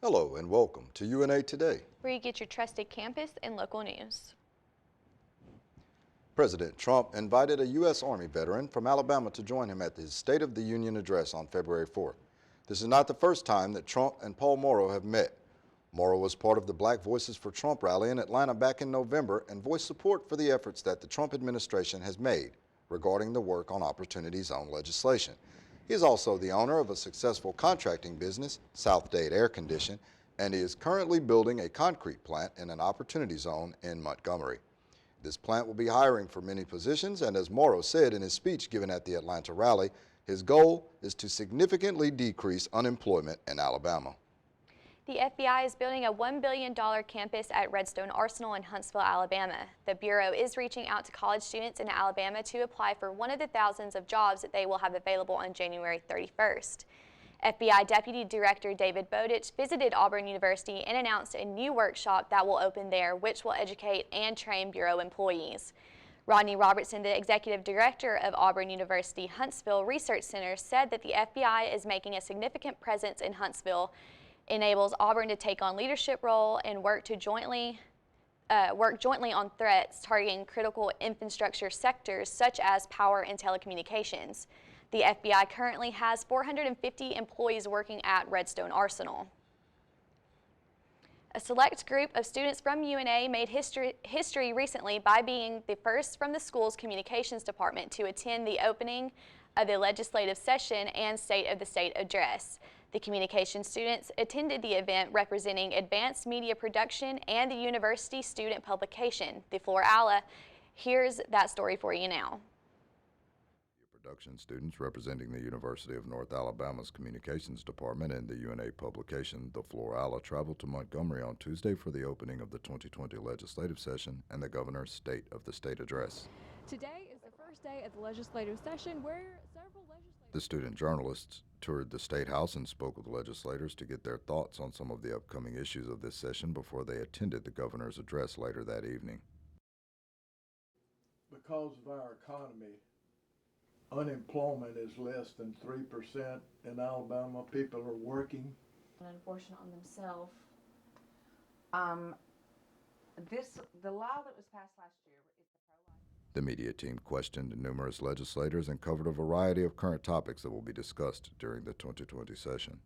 Hello and welcome to UNA Today, where you get your trusted campus and local news. President Trump invited a U.S. Army veteran from Alabama to join him at his State of the Union address on February 4th. This is not the first time that Trump and Paul Morrow have met. Morrow was part of the Black Voices for Trump rally in Atlanta back in November and voiced support for the efforts that the Trump administration has made regarding the work on Opportunity Zone legislation. He is also the owner of a successful contracting business, South Dade Air Condition, and he is currently building a concrete plant in an Opportunity Zone in Montgomery. This plant will be hiring for many positions, and as Morrow said in his speech given at the Atlanta rally, his goal is to significantly decrease unemployment in Alabama. The FBI is building a $1 billion campus at Redstone Arsenal in Huntsville, Alabama. The Bureau is reaching out to college students in Alabama to apply for one of the thousands of jobs that they will have available on January 31st. FBI Deputy Director David Bowditch visited Auburn University and announced a new workshop that will open there, which will educate and train Bureau employees. Rodney Robertson, the Executive Director of Auburn University Huntsville Research Center, said that the FBI is making a significant presence in Huntsville, enables Auburn to take on leadership role and work jointly on threats targeting critical infrastructure sectors such as power and telecommunications. The FBI currently has 450 employees working at Redstone Arsenal. A select group of students from UNA made history recently by being the first from the school's communications department to attend the opening of the legislative session and State of the State address. The communications students attended the event representing advanced media production and the university student publication, the Florala. Here's that story for you now. Production students representing the University of North Alabama's Communications Department and the UNA publication, The Florala, traveled to Montgomery on Tuesday for the opening of the 2020 legislative session and the governor's State of the State address. Today is the first day of the legislative session where several legislators... The student journalists toured the State House and spoke with legislators to get their thoughts on some of the upcoming issues of this session before they attended the governor's address later that evening. Because of our economy, unemployment is less than 3% in Alabama. People are working. Unfortunate on themselves. The law that was passed last year, it's the pro-life. The media team questioned numerous legislators and covered a variety of current topics that will be discussed during the 2020 session.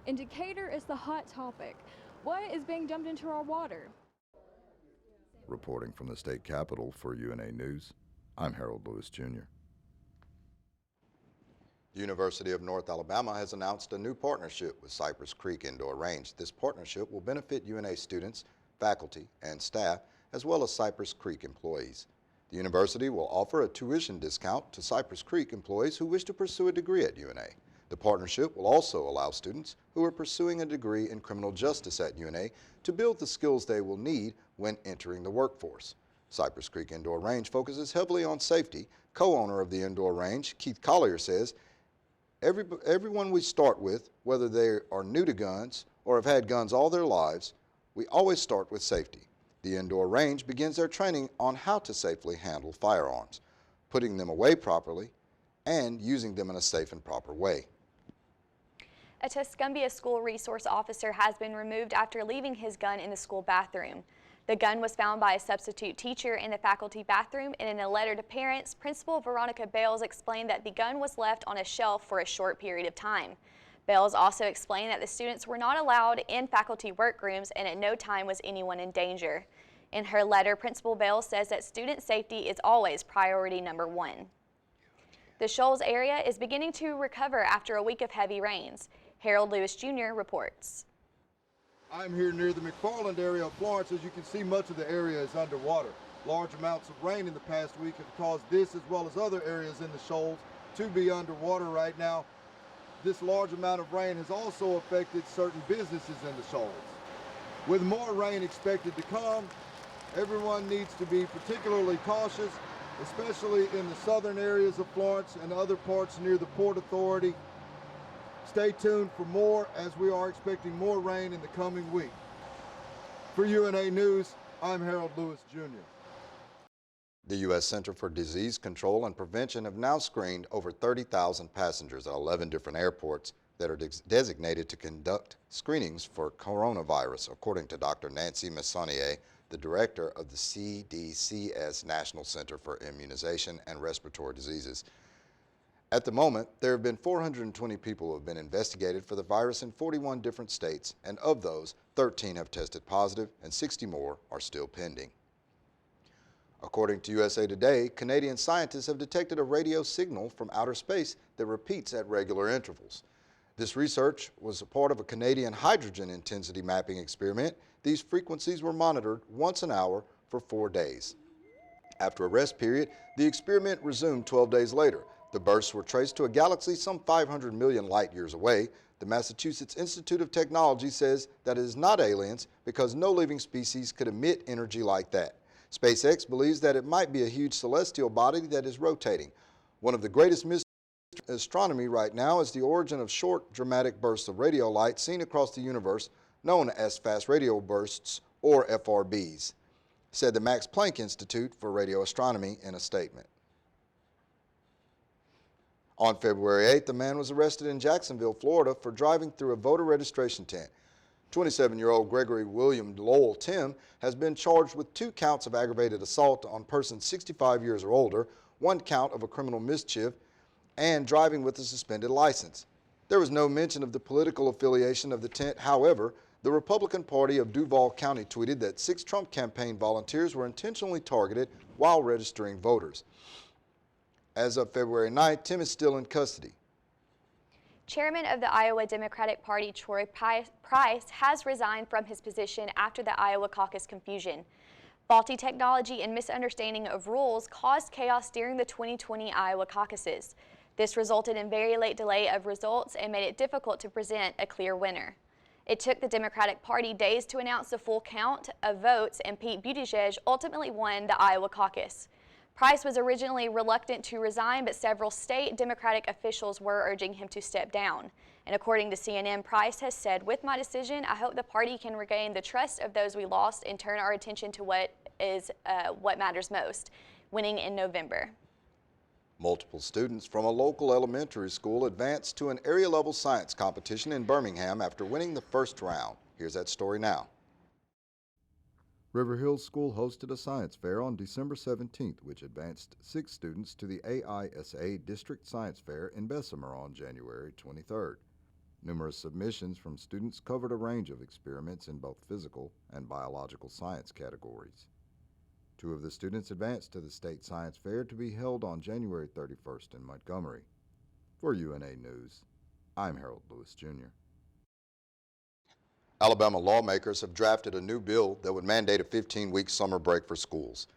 In Decatur is the hot topic. What is being dumped into our water? Reporting from the state capitol for UNA News, I'm Harold Lewis, Jr. The University of North Alabama has announced a new partnership with Cypress Creek Indoor Range. This partnership will benefit UNA students, faculty, and staff, as well as Cypress Creek employees. The university will offer a tuition discount to Cypress Creek employees who wish to pursue a degree at UNA. The partnership will also allow students who are pursuing a degree in criminal justice at UNA to build the skills they will need when entering the workforce. Cypress Creek Indoor Range focuses heavily on safety. Co-owner of the indoor range, Keith Collier, says, Everyone we start with, whether they are new to guns or have had guns all their lives, we always start with safety. The indoor range begins their training on how to safely handle firearms, putting them away properly, and using them in a safe and proper way. A Tuscumbia school resource officer has been removed after leaving his gun in the school bathroom. The gun was found by a substitute teacher in the faculty bathroom, and in a letter to parents, Principal Veronica Bales explained that the gun was left on a shelf for a short period of time. Bales also explained that the students were not allowed in faculty workrooms and at no time was anyone in danger. In her letter, Principal Bales says that student safety is always priority number one. The Shoals area is beginning to recover after a week of heavy rains. Harold Lewis Jr. reports. I'm here near the McFarland area of Florence. As you can see, much of the area is underwater. Large amounts of rain in the past week have caused this, as well as other areas in the shoals, to be underwater right now. This large amount of rain has also affected certain businesses in the shoals. With more rain expected to come, everyone needs to be particularly cautious, especially in the southern areas of Florence and other parts near the Port Authority. Stay tuned for more, as we are expecting more rain in the coming week. For UNA News, I'm Harold Lewis, Jr. The U.S. Center for Disease Control and Prevention have now screened over 30,000 passengers at 11 different airports that are designated to conduct screenings for coronavirus, according to Dr. Nancy Messonnier, the director of the CDC's National Center for Immunization and Respiratory Diseases. At the moment, there have been 420 people who have been investigated for the virus in 41 different states, and of those, 13 have tested positive and 60 more are still pending. According to USA Today, Canadian scientists have detected a radio signal from outer space that repeats at regular intervals. This research was a part of a Canadian hydrogen intensity mapping experiment. These frequencies were monitored once an hour for 4 days. After a rest period, the experiment resumed 12 days later. The bursts were traced to a galaxy some 500 million light years away. The Massachusetts Institute of Technology says that it is not aliens because no living species could emit energy like that. SpaceX believes that it might be a huge celestial body that is rotating. One of the greatest mysteries in astronomy right now is the origin of short, dramatic bursts of radio light seen across the universe, known as fast radio bursts, or FRBs, said the Max Planck Institute for Radio Astronomy in a statement. On February 8th, a man was arrested in Jacksonville, Florida for driving through a voter registration tent. 27-year-old Gregory William Lowell Tim has been charged with 2 counts of aggravated assault on persons 65 years or older, 1 count of a criminal mischief, and driving with a suspended license. There was no mention of the political affiliation of the tent. However, the Republican Party of Duval County tweeted that 6 Trump campaign volunteers were intentionally targeted while registering voters. As of February 9th, Tim is still in custody. Chairman of the Iowa Democratic Party, Troy Price, has resigned from his position after the Iowa caucus confusion. Faulty technology and misunderstanding of rules caused chaos during the 2020 Iowa caucuses. This resulted in very late delay of results and made it difficult to present a clear winner. It took the Democratic Party days to announce the full count of votes, and Pete Buttigieg ultimately won the Iowa caucus. Price was originally reluctant to resign, but several state Democratic officials were urging him to step down. And according to CNN, Price has said, "With my decision, I hope the party can regain the trust of those we lost and turn our attention to what matters most, winning in November." Multiple students from a local elementary school advanced to an area-level science competition in Birmingham after winning the first round. Here's that story now. River Hills School hosted a science fair on December 17th, which advanced 6 students to the AISA District Science Fair in Bessemer on January 23rd. Numerous submissions from students covered a range of experiments in both physical and biological science categories. 2 of the students advanced to the State Science Fair to be held on January 31st in Montgomery. For UNA News, I'm Harold Lewis, Jr. Alabama lawmakers have drafted a new bill that would mandate a 15-week summer break for schools.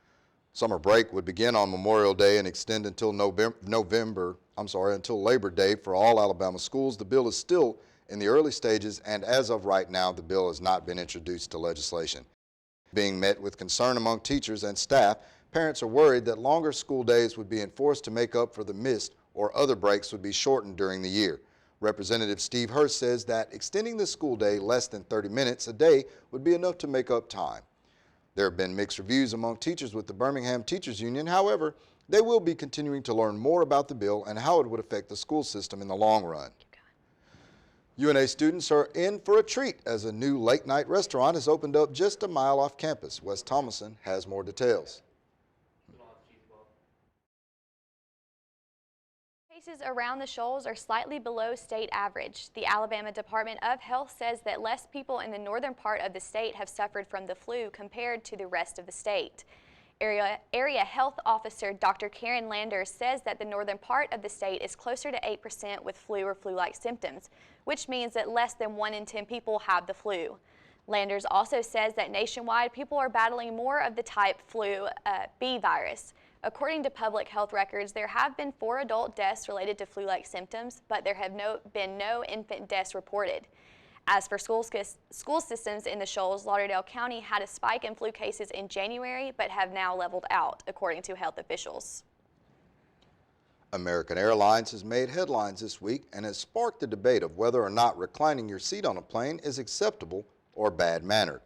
Summer break would begin on Memorial Day and extend until until Labor Day for all Alabama schools. The bill is still in the early stages, and as of right now, the bill has not been introduced to legislation. Being met with concern among teachers and staff, parents are worried that longer school days would be enforced to make up for the missed, or other breaks would be shortened during the year. Representative Steve Hurst says that extending the school day less than 30 minutes a day would be enough to make up time. There have been mixed reviews among teachers with the Birmingham Teachers Union. However, they will be continuing to learn more about the bill and how it would affect the school system in the long run. UNA students are in for a treat as a new late-night restaurant has opened up just a mile off campus. Wes Thomason has more details. Cases around the Shoals are slightly below state average. The Alabama Department of Health says that less people in the northern part of the state have suffered from the flu compared to the rest of the state. Area Health Officer Dr. Karen Landers says that the northern part of the state is closer to 8% with flu or flu-like symptoms, which means that less than 1 in 10 people have the flu. Landers also says that nationwide, people are battling more of the type flu B virus. According to public health records, there have been 4 adult deaths related to flu-like symptoms, but there have been no infant deaths reported. As for school systems in the Shoals, Lauderdale County had a spike in flu cases in January, but have now leveled out, according to health officials. American Airlines has made headlines this week and has sparked the debate of whether or not reclining your seat on a plane is acceptable or bad-mannered.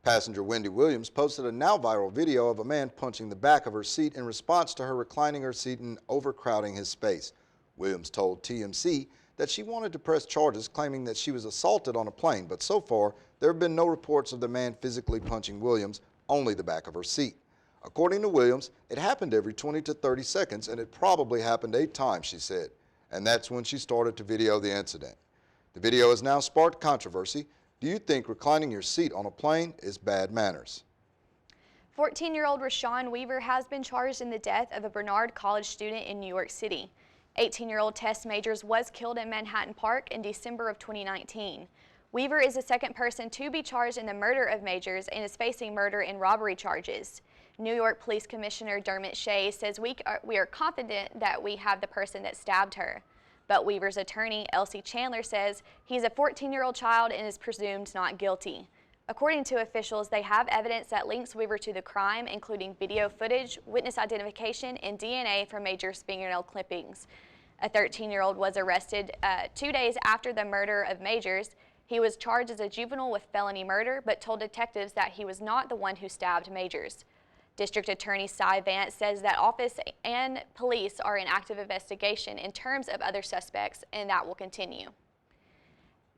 Passenger Wendy Williams posted a now viral video of a man punching the back of her seat in response to her reclining her seat and overcrowding his space. Williams told TMC that she wanted to press charges claiming that she was assaulted on a plane, but so far there have been no reports of the man physically punching Williams, only the back of her seat. According to Williams, it happened every 20 to 30 seconds and it probably happened 8 times, she said, and that's when she started to video the incident. The video has now sparked controversy. Do you think reclining your seat on a plane is bad manners? 14-year-old Rashawn Weaver has been charged in the death of a Bernard College student in New York City. 18-year-old Tess Majors was killed in Manhattan Park in December of 2019. Weaver is the second person to be charged in the murder of Majors and is facing murder and robbery charges. New York Police Commissioner Dermot Shea says we are confident that we have the person that stabbed her. But Weaver's attorney, Elsie Chandler, says he's a 14-year-old child and is presumed not guilty. According to officials, they have evidence that links Weaver to the crime, including video footage, witness identification, and DNA from Major's fingernail clippings. A 13-year-old was arrested 2 days after the murder of Majors. He was charged as a juvenile with felony murder, but told detectives that he was not the one who stabbed Majors. District Attorney Cy Vance says that office and police are in active investigation in terms of other suspects, and that will continue.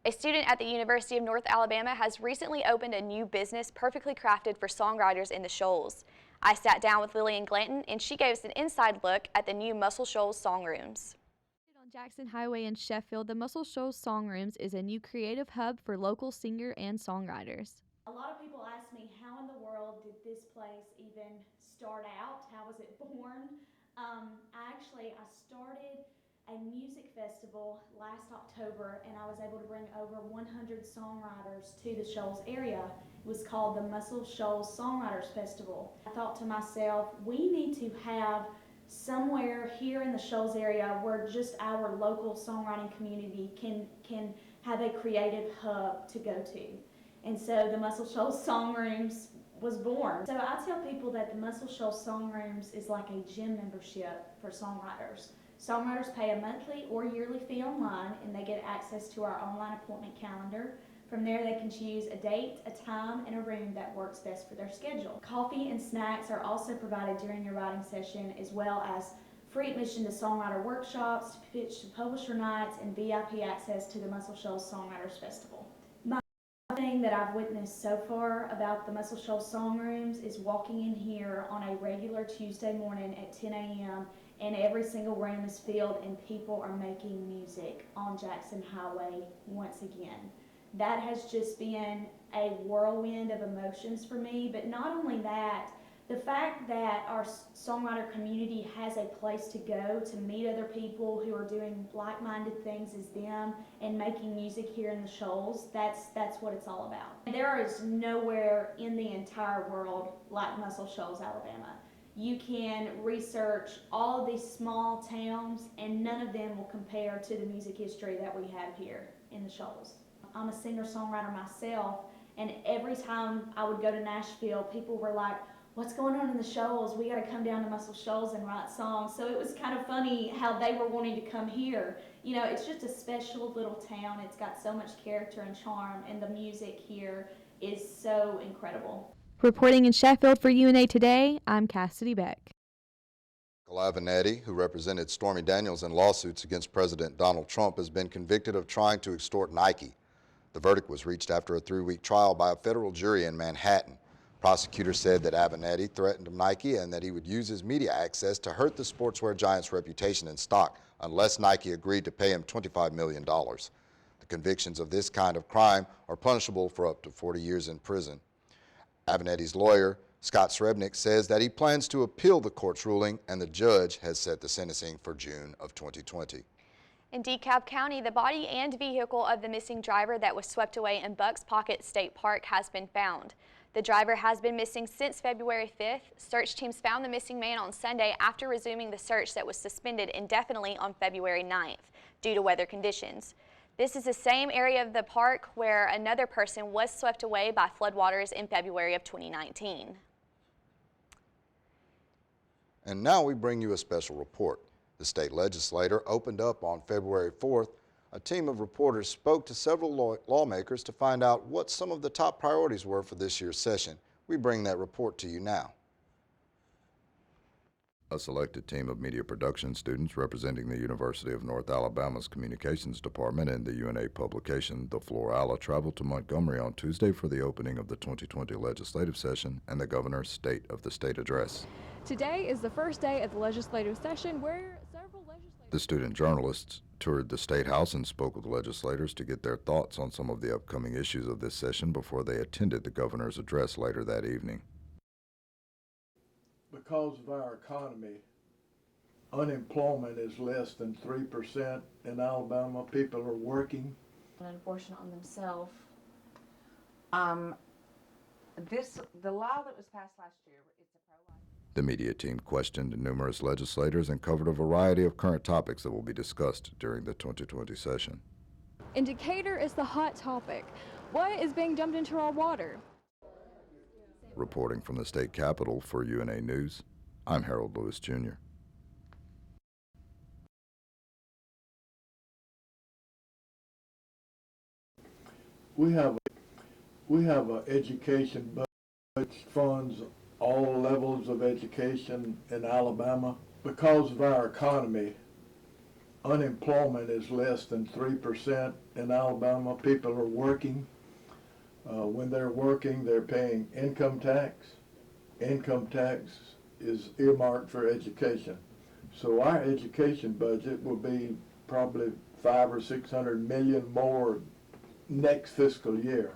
A student at the University of North Alabama has recently opened a new business perfectly crafted for songwriters in the Shoals. I sat down with Lillian Glanton, and she gave us an inside look at the new Muscle Shoals Song Rooms. On Jackson Highway in Sheffield, the Muscle Shoals Song Rooms is a new creative hub for local singer and songwriters. A lot of people ask me, how in the world did this place even start out? How was it born? I started a music festival last October, and I was able to bring over 100 songwriters to the Shoals area. It was called the Muscle Shoals Songwriters Festival. I thought to myself, we need to have somewhere here in the Shoals area where just our local songwriting community can have a creative hub to go to. And so the Muscle Shoals Song Rooms was born. So I tell people that the Muscle Shoals Song Rooms is like a gym membership for songwriters. Songwriters pay a monthly or yearly fee online, and they get access to our online appointment calendar. From there, they can choose a date, a time, and a room that works best for their schedule. Coffee and snacks are also provided during your writing session, as well as free admission to songwriter workshops, pitch to publisher nights, and VIP access to the Muscle Shoals Songwriters Festival. The thing that I've witnessed so far about the Muscle Shoals Song Rooms is walking in here on a regular Tuesday morning at 10 a.m. and every single room is filled and people are making music on Jackson Highway once again. That has just been a whirlwind of emotions for me, but not only that, the fact that our songwriter community has a place to go to meet other people who are doing like-minded things as them and making music here in the Shoals, that's what it's all about. There is nowhere in the entire world like Muscle Shoals, Alabama. You can research all of these small towns and none of them will compare to the music history that we have here in the Shoals. I'm a singer-songwriter myself, and every time I would go to Nashville, people were like, what's going on in the Shoals? We gotta come down to Muscle Shoals and write songs. So it was kind of funny how they were wanting to come here. You know, it's just a special little town. It's got so much character and charm, and the music here is so incredible. Reporting in Sheffield for UNA Today, I'm Cassidy Beck. Avenatti, who represented Stormy Daniels in lawsuits against President Donald Trump, has been convicted of trying to extort Nike. The verdict was reached after a 3-week trial by a federal jury in Manhattan. Prosecutors said that Avenatti threatened Nike and that he would use his media access to hurt the sportswear giant's reputation and stock unless Nike agreed to pay him $25 million. The convictions of this kind of crime are punishable for up to 40 years in prison. Avenatti's lawyer, Scott Srebnick, says that he plans to appeal the court's ruling, and the judge has set the sentencing for June of 2020. In DeKalb County, the body and vehicle of the missing driver that was swept away in Bucks Pocket State Park has been found. The driver has been missing since February 5th. Search teams found the missing man on Sunday after resuming the search that was suspended indefinitely on February 9th due to weather conditions. This is the same area of the park where another person was swept away by floodwaters in February of 2019. And now we bring you a special report. The state legislature opened up on February 4th. A team of reporters spoke to several lawmakers to find out what some of the top priorities were for this year's session. We bring that report to you now. A selected team of media production students representing the University of North Alabama's Communications Department and the UNA publication The Florala traveled to Montgomery on Tuesday for the opening of the 2020 legislative session and the governor's State of the State address. Today is the first day of the legislative session where several legislators... The student journalists toured the State House and spoke with legislators to get their thoughts on some of the upcoming issues of this session before they attended the governor's address later that evening. Because of our economy, unemployment is less than 3% in Alabama. People are working. Unfortunate on themselves. The law that was passed last year, it's a pro-life. The media team questioned numerous legislators and covered a variety of current topics that will be discussed during the 2020 session. In Decatur is the hot topic. What is being dumped into our water? Reporting from the state capitol for UNA News, I'm Harold Lewis, Jr. We have an education budget which funds all levels of education in Alabama. Because of our economy, unemployment is less than 3% in Alabama. People are working. When they're working, they're paying income tax. Income tax is earmarked for education. So our education budget will be probably $500 or $600 million more next fiscal year,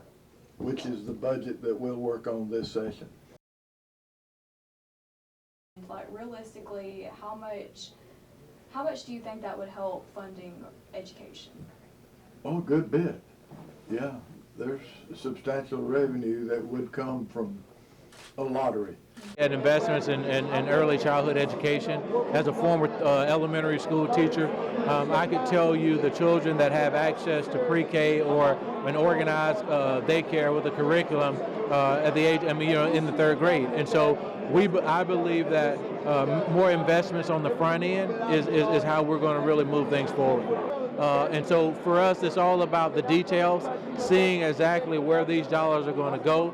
which is the budget that we'll work on this session. Like realistically, how much do you think that would help funding education? Oh, a good bit. Yeah, there's substantial revenue that would come from a lottery. And investments in early childhood education. As a former elementary school teacher, I could tell you the children that have access to pre-K or an organized daycare with a curriculum at the age, in the third grade. And so I believe that more investments on the front end is how we're going to really move things forward. And so for us, it's all about the details, seeing exactly where these dollars are going to go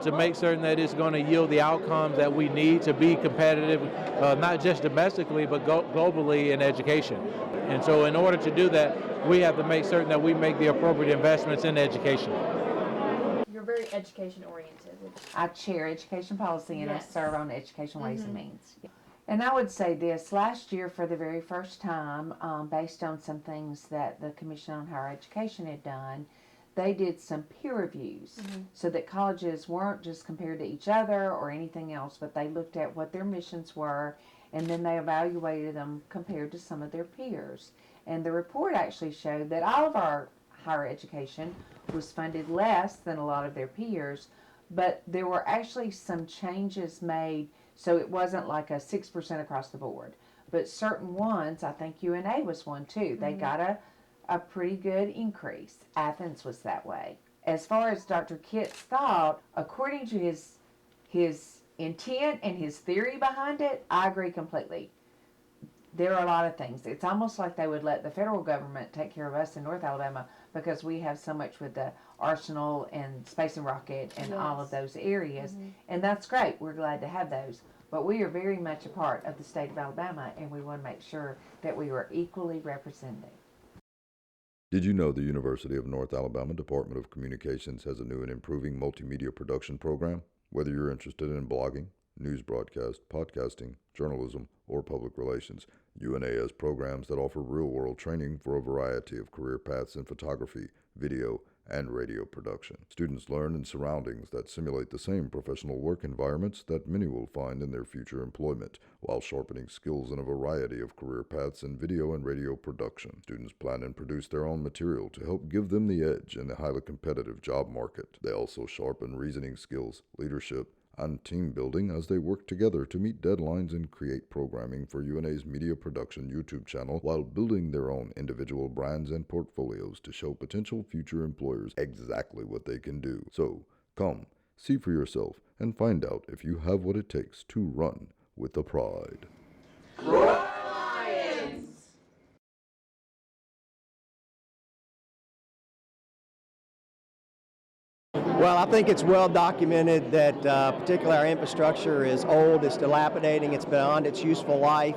to make certain that it's going to yield the outcomes that we need to be competitive, not just domestically, but globally in education. And so in order to do that, we have to make certain that we make the appropriate investments in education. You're very education oriented. I chair education policy and Yes. I serve on education ways and means. And I would say this, last year for the very first time, based on some things that the Commission on Higher Education had done, they did some peer reviews so that colleges weren't just compared to each other or anything else, but they looked at what their missions were and then they evaluated them compared to some of their peers. And the report actually showed that all of our higher education was funded less than a lot of their peers, but there were actually some changes made, so it wasn't like a 6% across the board. But certain ones, I think UNA was one too, they got a pretty good increase. Athens was that way. As far as Dr. Kitt's thought, according to his intent and his theory behind it, I agree completely. There are a lot of things. It's almost like they would let the federal government take care of us in North Alabama because we have so much with the Arsenal and Space and Rocket and all of those areas. And that's great. We're glad to have those. But we are very much a part of the state of Alabama and we want to make sure that we are equally represented. Did you know the University of North Alabama Department of Communications has a new and improving multimedia production program? Whether you're interested in blogging, news broadcast, podcasting, journalism, or public relations, UNA has programs that offer real-world training for a variety of career paths in photography, video, and radio production. Students learn in surroundings that simulate the same professional work environments that many will find in their future employment, while sharpening skills in a variety of career paths in video and radio production. Students plan and produce their own material to help give them the edge in the highly competitive job market. They also sharpen reasoning skills, leadership, and team building as they work together to meet deadlines and create programming for UNA's media production YouTube channel while building their own individual brands and portfolios to show potential future employers exactly what they can do. So, come, see for yourself and find out if you have what it takes to run with the pride. Well, I think it's well documented that particularly our infrastructure is old, it's dilapidating, it's beyond its useful life.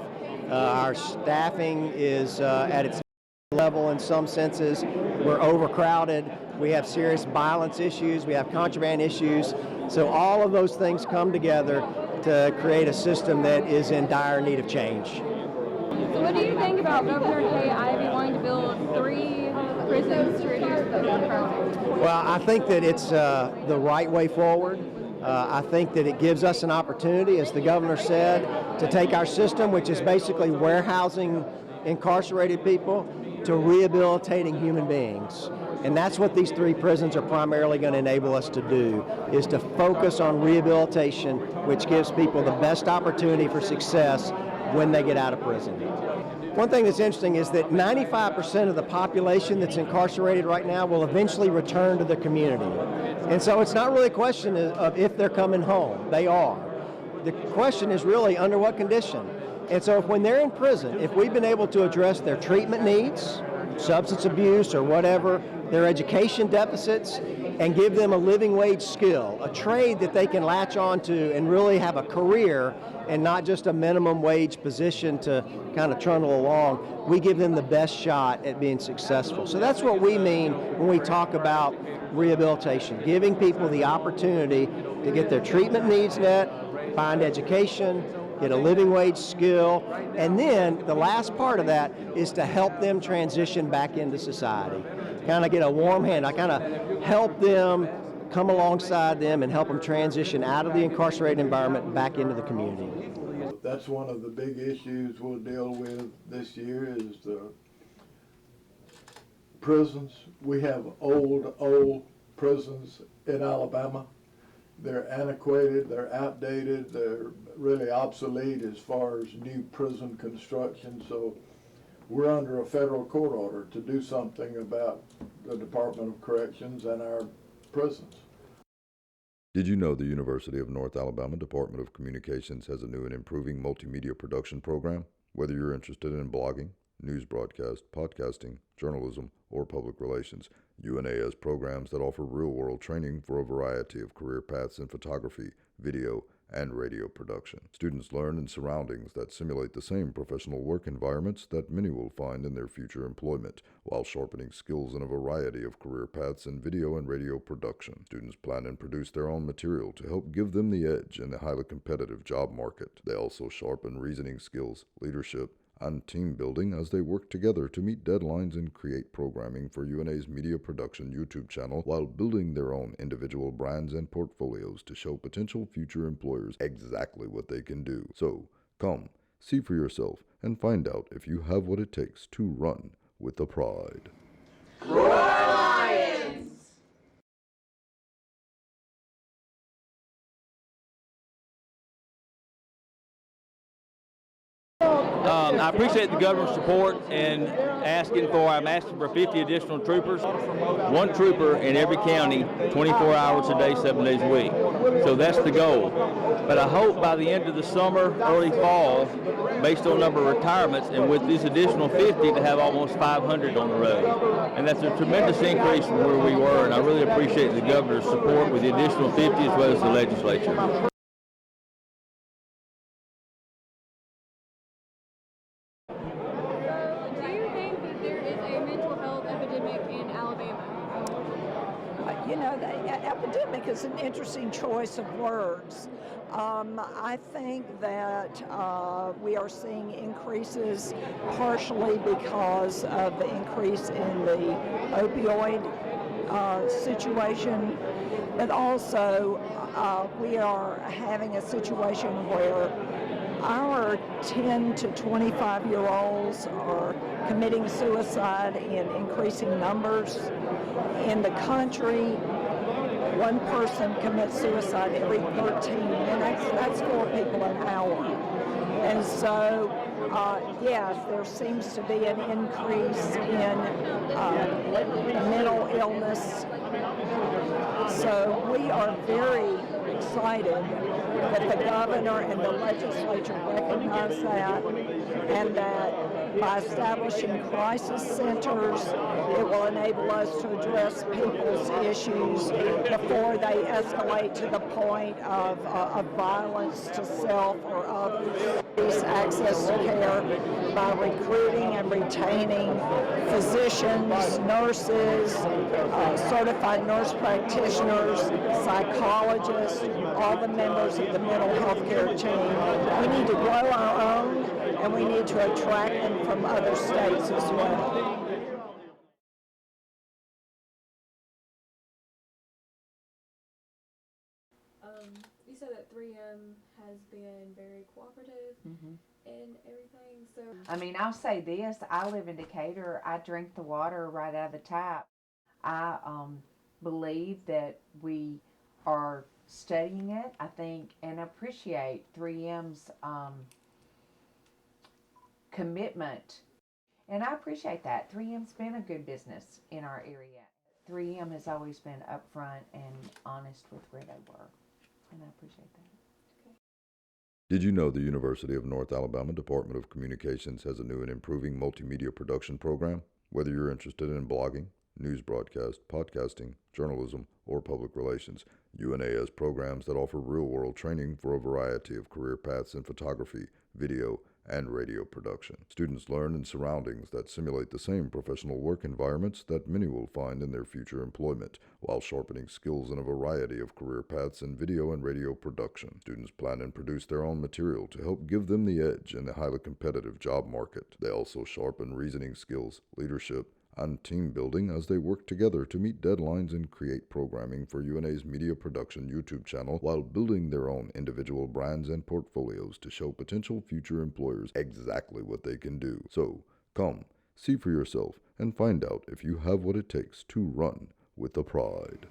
Our staffing is at its level in some senses. We're overcrowded. We have serious violence issues. We have contraband issues. So all of those things come together to create a system that is in dire need of change. So what do you think about Governor Kay Ivey wanting to build 3 prisons to reduce the gun crime? Well, I think that it's the right way forward. I think that it gives us an opportunity, as the governor said, to take our system, which is basically warehousing incarcerated people, to rehabilitating human beings. And that's what these 3 prisons are primarily going to enable us to do, is to focus on rehabilitation, which gives people the best opportunity for success when they get out of prison. One thing that's interesting is that 95% of the population that's incarcerated right now will eventually return to the community. And so it's not really a question of if they're coming home. They are. The question is really under what condition. And so when they're in prison, if we've been able to address their treatment needs, substance abuse or whatever, their education deficits, and give them a living wage skill, a trade that they can latch on to and really have a career and not just a minimum wage position to kind of trundle along, we give them the best shot at being successful. So that's what we mean when we talk about rehabilitation, giving people the opportunity to get their treatment needs met, find education, get a living wage skill, and then the last part of that is to help them transition back into society. Kind of get a warm hand. I kind of help them, come alongside them and help them transition out of the incarcerated environment back into the community. That's one of the big issues we'll deal with this year is the prisons. We have old prisons in Alabama. They're antiquated, they're outdated, they're really obsolete as far as new prison construction. So we're under a federal court order to do something about the Department of Corrections and our prisons. Did you know the University of North Alabama Department of Communications has a new and improving multimedia production program? Whether you're interested in blogging, news broadcast, podcasting, journalism, or public relations, UNA has programs that offer real-world training for a variety of career paths in photography, video, and radio production. Students learn in surroundings that simulate the same professional work environments that many will find in their future employment, while sharpening skills in a variety of career paths in video and radio production. Students plan and produce their own material to help give them the edge in the highly competitive job market. They also sharpen reasoning skills, leadership, and team building as they work together to meet deadlines and create programming for UNA's media production YouTube channel while building their own individual brands and portfolios to show potential future employers exactly what they can do. So, come, see for yourself and find out if you have what it takes to run with the pride. Roar Lions! I appreciate the governor's support in asking for 50 additional troopers. 1 trooper in every county, 24 hours a day, 7 days a week. So that's the goal. But I hope by the end of the summer, early fall, based on number of retirements, and with these additional 50 to have almost 500 on the road. And that's a tremendous increase from where we were, and I really appreciate the governor's support with the additional 50 as well as the legislature. You know, the epidemic is an interesting choice of words. I think that we are seeing increases partially because of the increase in the opioid situation, but also we are having a situation where our 10 to 25-year-olds are committing suicide in increasing numbers. In the country, 1 person commits suicide every 13 minutes. That's 4 people an hour. And so, yes, there seems to be an increase in mental illness. So we are very excited that the governor and the legislature recognize that, and that By establishing crisis centers, it will enable us to address people's issues before they escalate to the point of violence to self or others. Access to care by recruiting and retaining physicians, nurses, certified nurse practitioners, psychologists, all the members of the mental health care team. We need to grow our own, and we need to attract them from other states as well. You said that 3M has been very cooperative and everything, so... I mean, I'll say this, I live in Decatur, I drink the water right out of the tap. I believe that we are studying it, I think, and appreciate 3M's commitment. And I appreciate that. 3M's been a good business in our area. 3M has always been upfront and honest with where they were, and I appreciate that. Did you know the University of North Alabama Department of Communications has a new and improving multimedia production program? Whether you're interested in blogging, news broadcast, podcasting, journalism, or public relations, UNA has programs that offer real-world training for a variety of career paths in photography, video, and radio production. Students learn in surroundings that simulate the same professional work environments that many will find in their future employment, while sharpening skills in a variety of career paths in video and radio production. Students plan and produce their own material to help give them the edge in the highly competitive job market. They also sharpen reasoning skills, leadership, and team building as they work together to meet deadlines and create programming for UNA's media production YouTube channel while building their own individual brands and portfolios to show potential future employers exactly what they can do. So, come, see for yourself and find out if you have what it takes to run with the pride.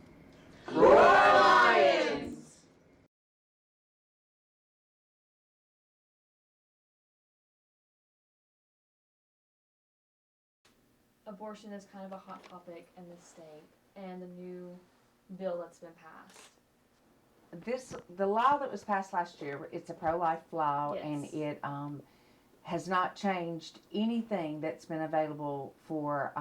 Roar Lions! Abortion is kind of a hot topic in the state, and the new bill that's been passed. The law that was passed last year, it's a pro-life law, Yes. and it has not changed anything that's been available for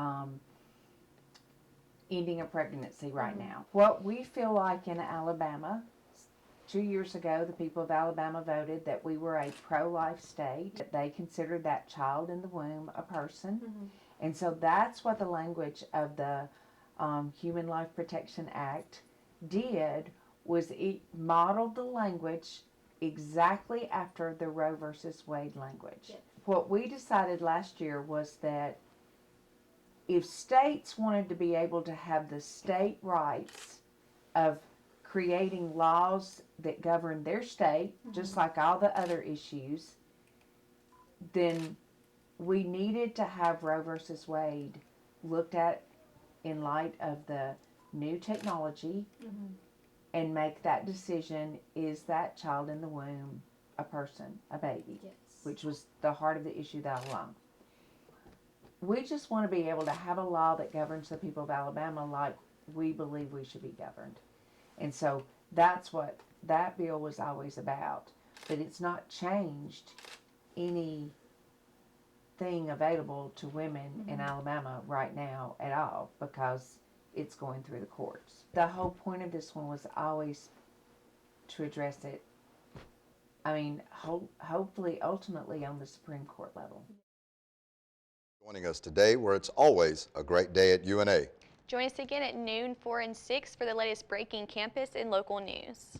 ending a pregnancy right now. What we feel like in Alabama, 2 years ago, the people of Alabama voted that we were a pro-life state, that they considered that child in the womb a person. And so that's what the language of the Human Life Protection Act did, was it modeled the language exactly after the Roe versus Wade language. Yes. What we decided last year was that if states wanted to be able to have the state rights of creating laws that govern their state, just like all the other issues, then we needed to have Roe versus Wade looked at in light of the new technology and make that decision, is that child in the womb a person, a baby? Yes. Which was the heart of the issue all along. We just want to be able to have a law that governs the people of Alabama like we believe we should be governed. And so that's what that bill was always about. But it's not changed anything available to women in Alabama right now at all, because it's going through the courts. The whole point of this one was always to address it, I mean, hopefully, ultimately on the Supreme Court level. Joining us today, where it's always a great day at UNA. Join us again at noon, 4 and 6 for the latest breaking campus and local news.